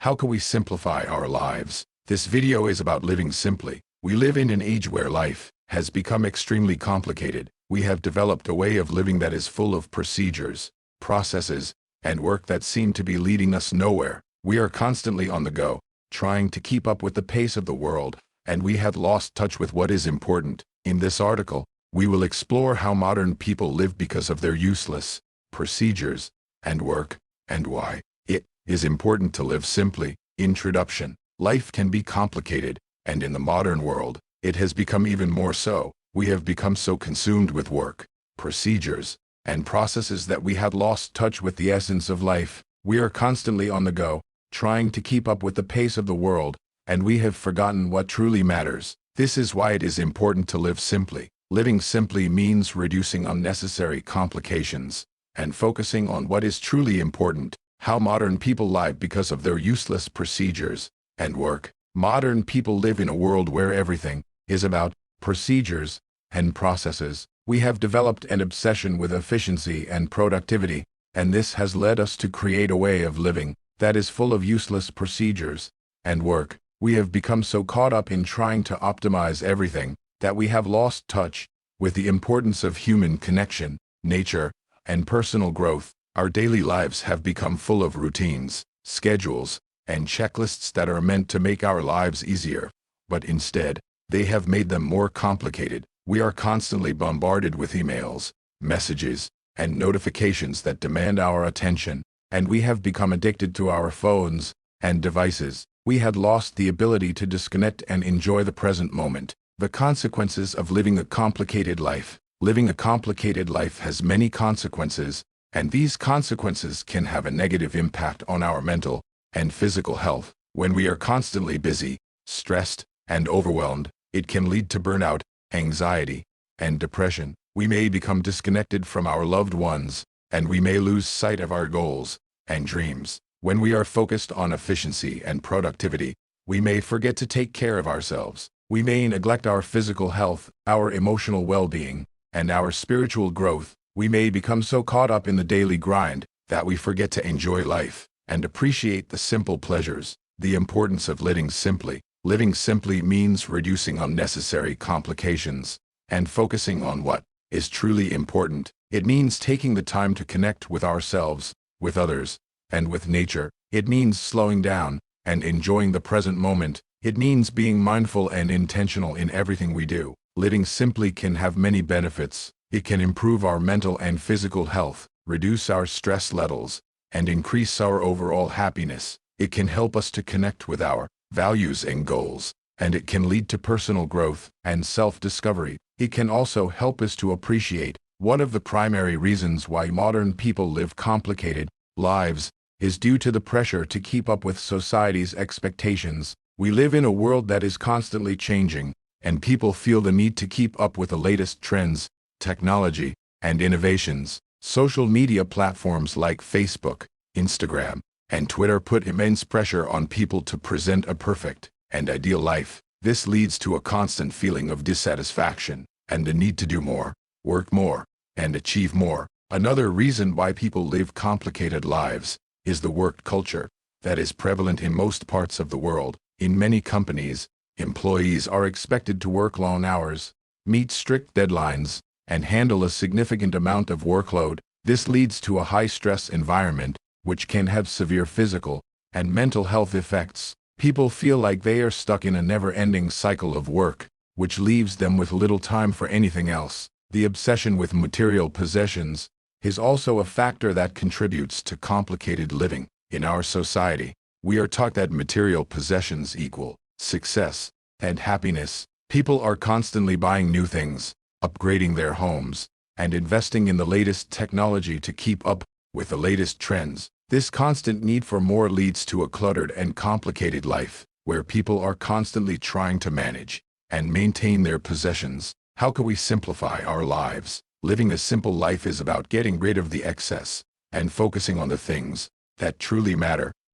How can we simplify our lives? This video is about living simply. We live in an age where life has become extremely complicated. We have developed a way of living that is full of procedures, processes, and work that seem to be leading us nowhere. We are constantly on the go, trying to keep up with the pace of the world, and we have lost touch with what is important. In this article, we will explore how modern people live because of their useless procedures and work, and why it is important to live simply. Introduction. Life can be complicated, and in the modern world, it has become even more so. We have become so consumed with work, procedures, and processes that we have lost touch with the essence of life. We are constantly on the go, trying to keep up with the pace of the world, and we have forgotten what truly matters. This is why it is important to live simply. Living simply means reducing unnecessary complications and focusing on what is truly important. How modern people live because of their useless procedures and work. Modern people live in a world where everything is about procedures and processes. We have developed an obsession with efficiency and productivity, and this has led us to create a way of living that is full of useless procedures and work. We have become so caught up in trying to optimize everything that we have lost touch with the importance of human connection, nature, and personal growth. Our daily lives have become full of routines, schedules, and checklists that are meant to make our lives easier, but instead, they have made them more complicated. We are constantly bombarded with emails, messages, and notifications that demand our attention, and we have become addicted to our phones and devices. We had lost the ability to disconnect and enjoy the present moment. The consequences of living a complicated life. Living a complicated life has many consequences, and these consequences can have a negative impact on our mental and physical health. When we are constantly busy, stressed, and overwhelmed, it can lead to burnout, anxiety, and depression. We may become disconnected from our loved ones, and we may lose sight of our goals and dreams. When we are focused on efficiency and productivity, we may forget to take care of ourselves. We may neglect our physical health, our emotional well-being, and our spiritual growth. We may become so caught up in the daily grind that we forget to enjoy life and appreciate the simple pleasures. The importance of living simply. Living simply means reducing unnecessary complications and focusing on what is truly important. It means taking the time to connect with ourselves, with others, and with nature. It means slowing down and enjoying the present moment. It means being mindful and intentional in everything we do. Living simply can have many benefits. It can improve our mental and physical health, reduce our stress levels, and increase our overall happiness. It can help us to connect with our values and goals, and it can lead to personal growth and self-discovery. It can also help us to appreciate. One of the primary reasons why modern people live complicated lives is due to the pressure to keep up with society's expectations. We live in a world that is constantly changing, and people feel the need to keep up with the latest trends, technology, and innovations. Social media platforms like Facebook, Instagram, and Twitter put immense pressure on people to present a perfect and ideal life. This leads to a constant feeling of dissatisfaction and the need to do more, work more, and achieve more. Another reason why people live complicated lives is the work culture that is prevalent in most parts of the world. In many companies, employees are expected to work long hours, meet strict deadlines, and handle a significant amount of workload. This leads to a high-stress environment, which can have severe physical and mental health effects. People feel like they are stuck in a never-ending cycle of work, which leaves them with little time for anything else. The obsession with material possessions is also a factor that contributes to complicated living. In our society, we are taught that material possessions equal success and happiness. People are constantly buying new things, upgrading their homes, and investing in the latest technology to keep up with the latest trends. This constant need for more leads to a cluttered and complicated life, where people are constantly trying to manage and maintain their possessions. How can we simplify our lives? Living a simple life is about getting rid of the excess and focusing on the things that truly matter.